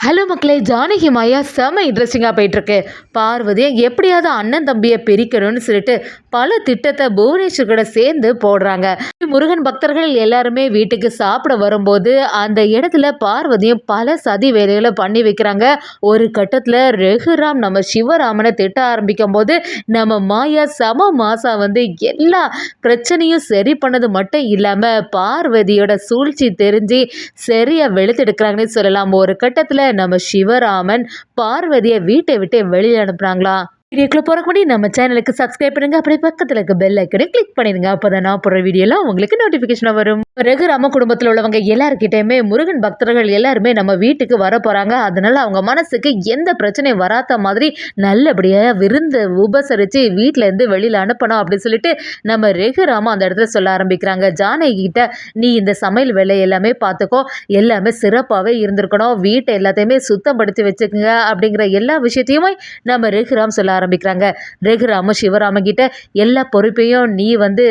Hello மக்களே, ஜானகி மாயா செம இன்ட்ரெஸ்டிங்காக போயிட்டுருக்கு. பார்வதியை எப்படியாவது அண்ணன் தம்பியை பிரிக்கணும்னு சொல்லிட்டு பல திட்டத்தை புவனேஸ்வர் கூட சேர்ந்து போடுறாங்க. முருகன் பக்தர்கள் எல்லாருமே வீட்டுக்கு சாப்பிட வரும்போது அந்த இடத்துல பார்வதியும் பல சதி வேலைகளை பண்ணி வைக்கிறாங்க. ஒரு கட்டத்தில் ரகுராம் நம்ம சிவராமனை திட்ட ஆரம்பிக்கும் போது நம்ம மாயா செம மாசா வந்து எல்லா பிரச்சனையும் சரி பண்ணது மட்டும் இல்லாமல் பார்வதியோட சூழ்ச்சி தெரிஞ்சு சரியாக வெளுத்தெடுக்கிறாங்கன்னு சொல்லலாம். ஒரு கட்டத்தில் நம்ம சிவராமன் பார்வதியை வீட்டை விட்டு வெளியே அனுப்புறாங்களா. வீடியோக்குள்ள போறக்கு முன்னாடி நம்ம சேனலுக்கு சப்ஸ்கிரைப் பண்ணுங்க, அப்படியே பக்கத்துல இருக்க பெல் ஐக்கனை கிளிக் பண்ணிடுங்க. அப்பதான் நான் போடுற வீடியோலாம் உங்களுக்கு நோட்டிபிகேஷன் வரும். ரகுராம குடும்பத்தில் உள்ளவங்க எல்லாருக்கிட்டையுமே முருகன் பக்தர்கள் எல்லாருமே நம்ம வீட்டுக்கு வர போறாங்க. அதனால அவங்க மனசுக்கு எந்த பிரச்சனையும் வராத மாதிரி நல்லபடியா விருந்து உபசரிச்சு வீட்டுல இருந்து வெளியில அனுப்பணும் அப்படின்னு சொல்லிட்டு நம்ம ரகுராம அந்த இடத்துல சொல்ல ஆரம்பிக்கிறாங்க. ஜானகி கிட்ட நீ இந்த சமையல் வேலை எல்லாமே பார்த்துக்கோ, எல்லாமே சிறப்பாகவே இருந்திருக்கணும், வீட்டை எல்லாத்தையுமே சுத்தப்படுத்தி வச்சுக்கோங்க அப்படிங்கிற எல்லா விஷயத்தையுமே நம்ம ரகுராம் சொல்ல ஆரம்பிக்கிறாங்க. ரகுராம சிவராம கிட்ட எல்லா பொறுப்பையும் நீ வந்து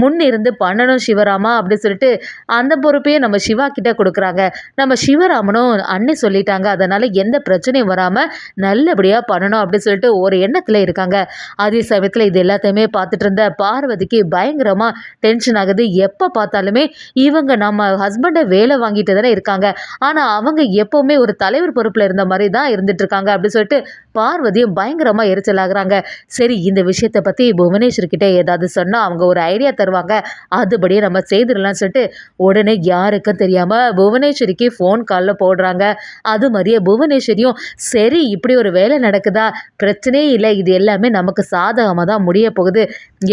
முன்னிருந்து பண்ணணும் சிவராமா அப்படின்னு சொல்லிட்டு அந்த பொறுப்பையும் நம்ம சிவா கிட்ட கொடுக்குறாங்க. நம்ம சிவராமனும் அண்ணி சொல்லிட்டாங்க, அதனால எந்த பிரச்சனையும் வராம நல்லபடியா பண்ணணும் அப்படின்னு சொல்லிட்டு ஒரு எண்ணத்துல இருக்காங்க. அதே சமயத்துல இது எல்லாத்தையுமே பார்த்துட்டு இருந்த பார்வதிக்கு பயங்கரமா டென்ஷன் ஆகுது. எப்ப பார்த்தாலுமே இவங்க நம்ம ஹஸ்பண்டை வேலை வாங்கிட்டு தானே இருக்காங்க, ஆனா அவங்க எப்பவுமே ஒரு தலைவர் பொறுப்புல இருந்த மாதிரி தான் இருந்துட்டு இருக்காங்க அப்படின்னு சொல்லிட்டு பார்வதியும் பயங்கரமா எரிச்சல் ஆகுறாங்க. சரி, இந்த விஷயத்தை பத்தி புவனேஸ்வர் கிட்ட ஏதாவது சொன்னா அவங்க ஒரு ஐடியா தருவாங்க, அதுபடியே நம்ம செய்திடலாம்னு சொல்லிட்டு உடனே யாருக்கும் தெரியாம புவனேஸ்வரிக்கு ஃபோன் காலில் போடுறாங்க. அது மாதிரியே புவனேஸ்வரியும் சரி இப்படி ஒரு வேலை நடக்குதா, பிரச்சனையே இல்லை, இது எல்லாமே நமக்கு சாதகமாக தான் முடிய போகுது,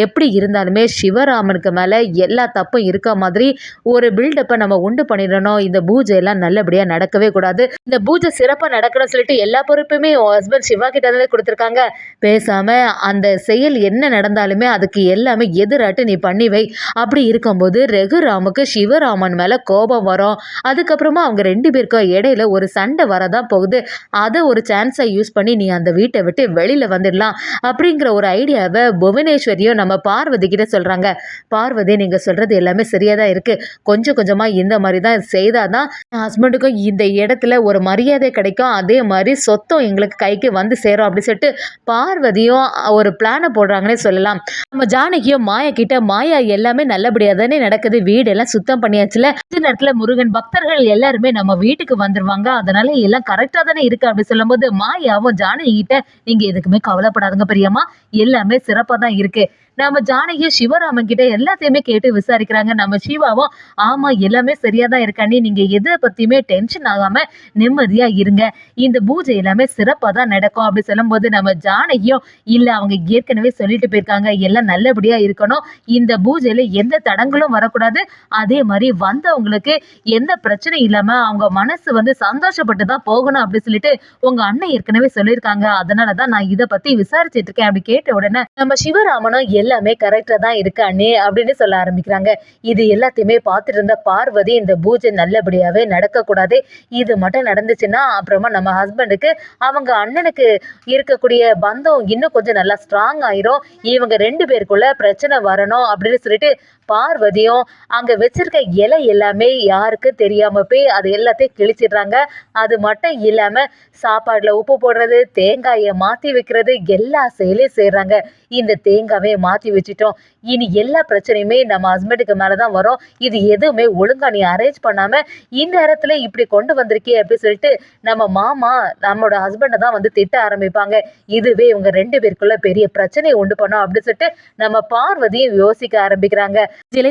எப்படி இருந்தாலுமே சிவராமனுக்கு மேலே எல்லா தப்பும் இருக்க மாதிரி ஒரு பில்டப்பை நம்ம உண்டு பண்ணிடணும், இந்த பூஜை எல்லாம் நல்லபடியாக நடக்கவே கூடாது, இந்த பூஜை சிறப்பாக நடக்கணும்னு சொல்லிட்டு எல்லா பொறுப்புமே ஹஸ்பண்ட் சிவா கிட்ட தான் கொடுத்துருக்காங்க, பேசாம அந்த செயல் என்ன நடந்தாலுமே அதுக்கு எல்லாமே எதிராட்டு நீ பண்ணி வை. அப்படி இருக்கும்போது ரகுராமுக்கு சிவராமன் மேல கோபம் வரும், அதுக்கப்புறமா அவங்க ரெண்டு பேருக்கும் இடையில ஒரு சண்டை வரதான் போகுது, அதை ஒரு சான்ஸை யூஸ் பண்ணி நீ அந்த வீட்டை விட்டு வெளியில வந்துடலாம் அப்படிங்கிற ஒரு ஐடியாவை புவனேஸ்வரியும் நம்ம பார்வதி கிட்ட சொல்றாங்க. பார்வதி, நீங்க சொல்றது எல்லாமே சரியா தான் இருக்கு, கொஞ்சம் கொஞ்சமா இந்த மாதிரி தான் செய்தாதான் ஹஸ்பண்டுக்கும் இந்த இடத்துல ஒரு மரியாதை கிடைக்கும், அதே மாதிரி சொத்தம் எங்களுக்கு கைக்கு வந்து சேரும் அப்படி சொல்லிட்டு பார்வதியும் ஒரு பிளானை போடுறாங்கன்னே சொல்லலாம். நம்ம ஜானகியும் மாயா கிட்ட மாயா எல்லாமே நல்லபடியா தானே நடக்குது, வீடெல்லாம் சுத்தம் பண்ணியாச்சுல, இந்த நேரத்துல முருகன் பக்தர்கள் எல்லாருமே நம்ம வீட்டுக்கு வந்துருவாங்க, அதனால எல்லாம் கரெக்டா தானே இருக்கு அப்படி சொல்லும் போது மாயாவும் ஜானகி கிட்ட நீங்க எதுக்குமே கவலைப்படாதுங்க பெரியம்மா, எல்லாமே சிறப்பா தான் இருக்கு. நம்ம ஜானகியும் சிவராமன் கிட்ட எல்லாத்தையுமே கேட்டு விசாரிக்கிறாங்க. நம்ம சிவாவும் ஆமா எல்லாமே சரியா தான் இருக்காண்டி, நீங்க எதை பத்தியுமே டென்ஷன் ஆகாம நிம்மதியா இருங்க, இந்த பூஜை எல்லாமே சிறப்பா தான் நடக்கும் அப்படி சொல்லும் போது நம்ம ஜானகியும் இல்ல, அவங்க ஏற்கனவே சொல்லிட்டு போயிருக்காங்க எல்லாம் நல்லபடியா இருக்கணும், இந்த பூஜையில எந்த தடங்களும் வரக்கூடாது, அதே மாதிரி வந்தவங்களுக்கு எந்த பிரச்சனையும் இல்லாம அவங்க மனசு வந்து சந்தோஷப்பட்டு தான் போகணும் அப்படி சொல்லிட்டு உங்க அண்ணன் ஏற்கனவே சொல்லியிருக்காங்க, அதனாலதான் நான் இதை பத்தி விசாரிச்சுட்டு இருக்கேன் அப்படி கேட்ட உடனே நம்ம சிவராமனும் எல்லாமே கரெக்டா தான் இருக்கு அண்ணே அப்படின்னு சொல்ல ஆரம்பிக்கிறாங்க. இது எல்லாத்தையுமே பார்த்துட்டு இருந்த பார்வதி இந்த பூஜை நல்லபடியாவே நடக்கக்கூடாது, இது மட்டும் நடந்துச்சுன்னா அப்புறமா நம்ம ஹஸ்பண்டுக்கு அவங்க அண்ணனுக்கு இருக்கக்கூடிய பந்தம் இன்னும் கொஞ்சம் நல்லா ஸ்ட்ராங் ஆயிரும், இவங்க ரெண்டு பேருக்குள்ள பிரச்சனை வரணும் அப்படின்னு சொல்லிட்டு பார்வதியும் அங்க வச்சிருக்க இலை எல்லாமே யாருக்கு தெரியாம போய் அது எல்லாத்தையும் கிழிச்சிடுறாங்க. அது மட்டும் இல்லாம சாப்பாடுல உப்பு போடுறது, தேங்காயை மாத்தி வைக்கிறது, எல்லா செயலையும் செய்யறாங்க. இந்த தேங்காவே மாத்தி வச்சுட்டோம், இனி எல்லா பிரச்சனையுமே நம்ம ஹஸ்பண்டுக்கு மேலதான் வரும், இது எதுவுமே ஒழுங்கா நீ அரேஞ்ச் பண்ணாம இந்த இடத்துல இப்படி கொண்டு வந்திருக்கே அப்படின்னு சொல்லிட்டு நம்ம மாமா நம்மளோட ஹஸ்பண்டை தான் வந்து திட்ட ஆரம்பிப்பாங்க. இதுவே இவங்க ரெண்டு பேருக்குள்ள பெரிய பிரச்சனையை உண்டு பண்ணோம் அப்படின்னு சொல்லிட்டு நம்ம பார்வதியும் யோசிக்க ஆரம்பிக்கிறாங்க.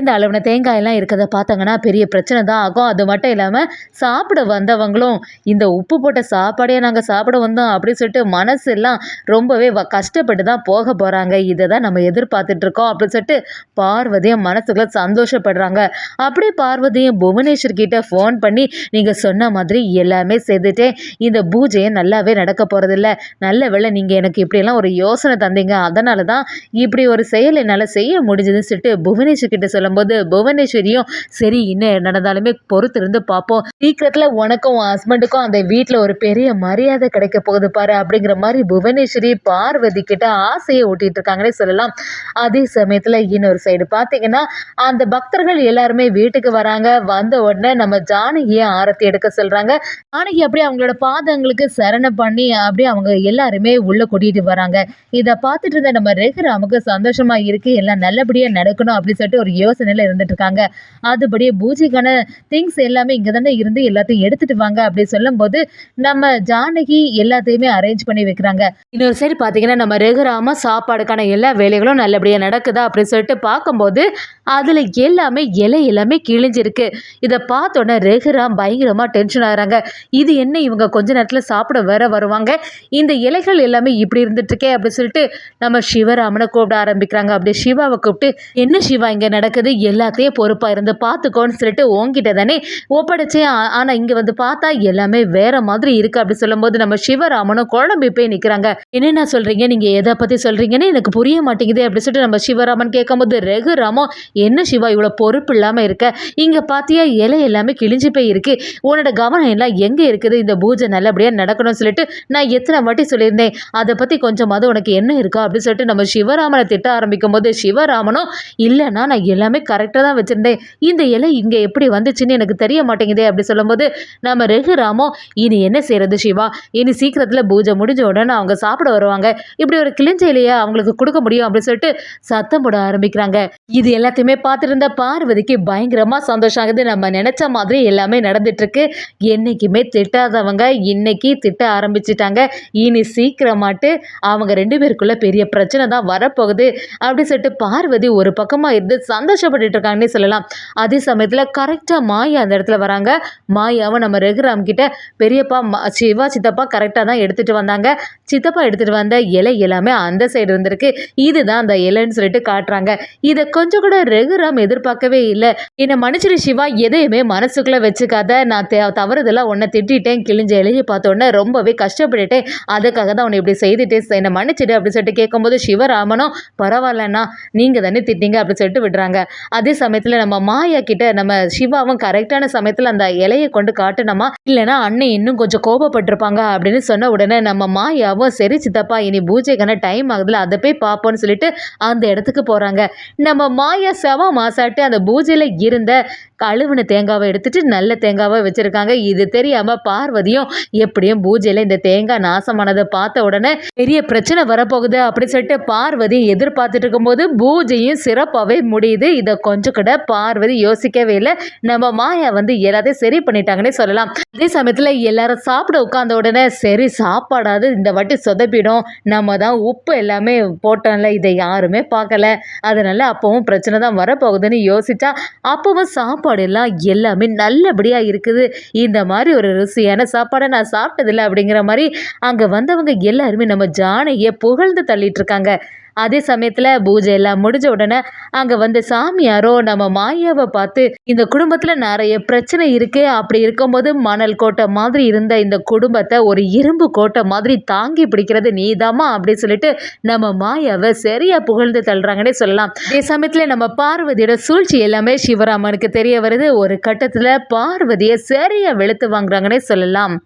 இந்த அளவுன தேங்காய் எல்லாம் இருக்கிறத பார்த்தாங்கன்னா பெரிய பிரச்சனை தான் ஆகும், அது மட்டும் இல்லாம சாப்பிட வந்தவங்களும் இந்த உப்பு போட்ட சாப்பாடையே நாங்க சாப்பிட வந்தோம் அப்படின்னு சொல்லிட்டு மனசு எல்லாம் ரொம்பவே கஷ்டப்பட்டு தான் போக போறாங்க, இதை தான் நம்ம எதிர்பார்த்துட்டு இருக்கோம் அப்படின்னு சொல்லிட்டு பார்வதியும் மனசுக்குள்ள சந்தோஷப்படுறாங்க. அப்படியே பார்வதியும் புவனேஸ்வர் கிட்ட ஃபோன் பண்ணி நீங்க சொன்ன மாதிரி எல்லாமே செய்துட்டேன், இந்த பூஜையை நல்லாவே நடக்க போறது இல்லை, நல்ல வேளை நீங்க எனக்கு இப்படியெல்லாம் ஒரு யோசனை தந்தீங்க, அதனால தான் இப்படி ஒரு செயல் என்னால் செய்ய முடிஞ்சதுன்னு சொல்லிட்டு புவனேஸ்வர் கிட்ட சொல்லும்போது புவனேஸ்வரியும் சரி என்ன நடந்தாலுமே பொறுத்து இருந்து பார்ப்போம், சீக்கிரத்துல உனக்கும் ஹஸ்பண்டுக்கும் அந்த வீட்டில் ஒரு பெரிய மரியாதை கிடைக்க போகுது பாரு அப்படிங்கிற மாதிரி புவனேஸ்வரி பார்வதி கிட்ட ஆசையை ஊட்டிட்டு இருக்காங்கன்னே சொல்லலாம். அதே சமயத்தில் இன்னொரு சைடு பார்த்தீங்கன்னா அந்த பக்தர்கள் எல்லாருமே வீட்டுக்கு வராங்க. வந்த உடனே நம்ம ஜானகியை ஆரத்தி எடுக்க சொல்கிறாங்க. ஜானகி அப்படியே அவங்களோட பாதங்களுக்கு சரணம் பண்ணி அப்படியே அவங்க எல்லாருமே உள்ளே கூட்டிகிட்டு வராங்க. இதை பார்த்துட்டு இருந்த நம்ம ரகுராமுக்கு சந்தோஷமா இருக்கு, எல்லாம் நல்லபடியாக நடக்கணும் அப்படின்னு சொல்லிட்டு ஒரு யோசனையில் இருந்துட்டு இருக்காங்க. அதுபடியே பூஜைக்கான திங்ஸ் எல்லாமே இங்கே தானே இருந்து எல்லாத்தையும் எடுத்துட்டு வாங்க அப்படின்னு சொல்லும்போது நம்ம ஜானகி எல்லாத்தையுமே அரேஞ்ச் பண்ணி வைக்கிறாங்க. இன்னொரு சைடு பார்த்தீங்கன்னா நம்ம ரகுராம சாப்பாடுக்கான எல்லா வேலைகளும் நல்லபடியாக நடக்குதா அப்படின்னு சொல்லிட்டு பார்க்கும்போது அதில் எல்லாமே எல்லாமே கிழிஞ்சிருக்கு. இதை பார்த்தோன்னே ரகுராம் பயங்கரமாக டென்ஷன் ஆகிறாங்க. இது என்ன, இவங்க கொஞ்ச நேரத்தில் சாப்பிட வேற வருவாங்க, இந்த இலைகள் எல்லாமே இப்படி இருந்துட்டு இருக்கே அப்படின்னு சொல்லிட்டு நம்ம சிவராமனை கூப்பிட ஆரம்பிக்கிறாங்க. அப்படி சிவாவை கூப்பிட்டு, என்ன சிவா இங்கே நடக்குது, எல்லாத்தையும் பொறுப்பாக இருந்து பார்த்துக்கோன்னு சொல்லிட்டு உங்ககிட்ட தானே ஒப்படைச்சேன், ஆனால் இங்கே வந்து பார்த்தா எல்லாமே வேற மாதிரி இருக்கு அப்படி சொல்லும்போது நம்ம சிவராமனும் குழம்பு போய் நிற்கிறாங்க. என்னென்ன சொல்றீங்க, நீங்கள் எதை பற்றி சொல்றீங்கன்னு எனக்கு புரிய மாட்டேங்குது அப்படி சொல்லிட்டு நம்ம சிவராமன் கேட்கும்போது ரகுராமோ, என்ன சிவா இவ்வளோ பொறுப்பு இல்லாமல் இருக்க, இங்கே பார்த்தியா இலை எல்லாமே கிழிஞ்சு போய் இருக்கு, உன்னோட கவனம் எல்லாம் எங்கே இருக்குது, இந்த பூஜை நல்லபடியாக நடக்கணும்னு சொல்லிட்டு நான் எத்தனை வாட்டி சொல்லியிருந்தேன், அதை பற்றி கொஞ்சமாவது உனக்கு என்ன இருக்கா அப்படின்னு சொல்லிட்டு நம்ம சிவராமனை திட்ட ஆரம்பிக்கும் போது சிவராமனும், இல்லைன்னா நான் எல்லாமே கரெக்டாக தான் வச்சுருந்தேன், இந்த இலை இங்கே எப்படி வந்துச்சுன்னு எனக்கு தெரிய மாட்டேங்குதே அப்படி சொல்லும்போது நம்ம ரகுராமோ, இனி என்ன செய்யறது சிவா, இனி சீக்கிரத்தில் பூஜை முடிஞ்ச உடனே அவங்க சாப்பிட வருவாங்க, இப்படி ஒரு கிழிஞ்ச இலையை அவங்களுக்கு கொடுக்க முடியும் அப்படின்னு சொல்லிட்டு சத்தம் போட ஆரம்பிக்கிறாங்க. இது எல்லாத்தையுமே பார்த்துருந்த பார்வதிக்கு பயங்கரமாக சந்தோஷம் ஆகுது. நம்ம நினைச்ச மாதிரி எல்லாமே நடந்துட்டு இருக்கு. என்னைக்குமே திட்டாதவங்க இன்னைக்கு திட்ட ஆரம்பிச்சிட்டாங்க. இனி சீக்கிரமாட்டு அவங்க 2 பேருக்குள்ள பெரிய பிரச்சனை தான் வரப்போகுது அப்படி சொல்லிட்டு பார்வதி ஒரு பக்கமாக இருந்து சந்தோஷப்பட்டுட்டு இருக்காங்கன்னே சொல்லலாம். அதே சமயத்தில் கரெக்டாக மாயா அந்த இடத்துல வராங்க. மாயாவை நம்ம ரகுராம் கிட்ட, பெரியப்பா சிவா சித்தப்பா கரெக்டாக தான் எடுத்துகிட்டு வந்தாங்க, சித்தப்பா எடுத்துகிட்டு வந்த இலை எல்லாமே அந்த சைடு இருந்திருக்கு, இதுதான் அந்த இலைன்னு சொல்லிட்டு காட்டுறாங்க. இதை கொஞ்சம் கூட ரகுராம் எதிர்பார்க்கவே இல்லை. என்னை மன்னிச்சிரு சிவா, எதையுமே மனசுக்குள்ளே வச்சுக்காத, நான் தவறுதெல்லாம் உன்னை திட்டேன், கிழிஞ்ச இலையை பார்த்தோன்னே ரொம்பவே கஷ்டப்பட்டுட்டேன், அதுக்காக தான் உன்னை இப்படி செய்துட்டேன், என்னை மன்னிச்சிடு அப்படின்னு சொல்லிட்டு கேட்கும்போது சிவராமனும், பரவாயில்லண்ணா நீங்கள் தானே திட்டீங்க அப்படின்னு சொல்லிட்டு விடுறாங்க. அதே சமயத்தில் நம்ம மாயா கிட்ட நம்ம சிவாவும் கரெக்டான சமயத்தில் அந்த இலையை கொண்டு காட்டணுமா, இல்லைனா அண்ணன் இன்னும் கொஞ்சம் கோபப்பட்டிருப்பாங்க அப்படின்னு சொன்ன உடனே நம்ம மாயாவும், சரி சித்தப்பா இனி பூஜைக்கான டைம் ஆகுதுல அதை போய் பார்ப்போம்னு சொல்லிட்டு அந்த இடத்துக்கு போகிறாங்க. நம்ம மாயா செவ மாசாட்டு அந்த பூஜையில் இருந்த கழுவுன தேங்காவை எடுத்துட்டு நல்ல தேங்காவை வச்சிருக்காங்க. இது தெரியாம பார்வதியும், எப்படியும் பூஜையில இந்த தேங்காய் நாசமானதை பார்த்த உடனே பெரிய பிரச்சனை வரப்போகுது அப்படி சொல்லிட்டு பார்வதி எதிர்பார்த்துட்டு இருக்கும்போது பூஜையும் சிறப்பாகவே முடியுது. இதை கொஞ்சம் கூட பார்வதி யோசிக்கவே இல்லை. நம்ம மாயா வந்து எல்லாத்தையும் சரி பண்ணிட்டாங்கன்னே சொல்லலாம். அதே சமயத்தில் எல்லாரும் சாப்பிட உட்கார்ந்த உடனே, சரி சாப்பாடாது இந்த வாட்டி சொதப்பிடும், நம்ம தான் உப்பு எல்லாமே போட்டோம்ல, இதை யாருமே பார்க்கல, அதனால அப்பவும் பிரச்சனை தான் வரப்போகுதுன்னு யோசிச்சா அப்பவும் சாப்பாடு எல்லாம் எல்லாமே நல்லபடியாக இருக்குது, இந்த மாதிரி ஒரு ருசியான சாப்பாடை நான் சாப்பிட்டதில்லை அப்படிங்கிற மாதிரி அங்கே வந்தவங்க எல்லாருமே நம்ம ஜானகியை புகழ்ந்து தள்ளிட்டு இருக்காங்க. அதே சமயத்தில் பூஜை எல்லாம் முடிஞ்ச உடனே அங்கே வந்து சாமியாரோ நம்ம மாயாவை பார்த்து, இந்த குடும்பத்தில் நிறைய பிரச்சனை இருக்கு, அப்படி இருக்கும்போது மணல் கோட்டை மாதிரி இருந்த இந்த குடும்பத்தை ஒரு இரும்பு கோட்டை மாதிரி தாங்கி பிடிக்கிறது நீதாமா அப்படின்னு சொல்லிட்டு நம்ம மாயாவை சரியா புகழ்ந்து தள்ளுறாங்கன்னே சொல்லலாம். அதே சமயத்தில் நம்ம பார்வதியோட சூழ்ச்சி எல்லாமே சிவராமனுக்கு தெரிய வருது. ஒரு கட்டத்தில் பார்வதியை சரியா வெளுத்து வாங்குறாங்கன்னே சொல்லலாம்.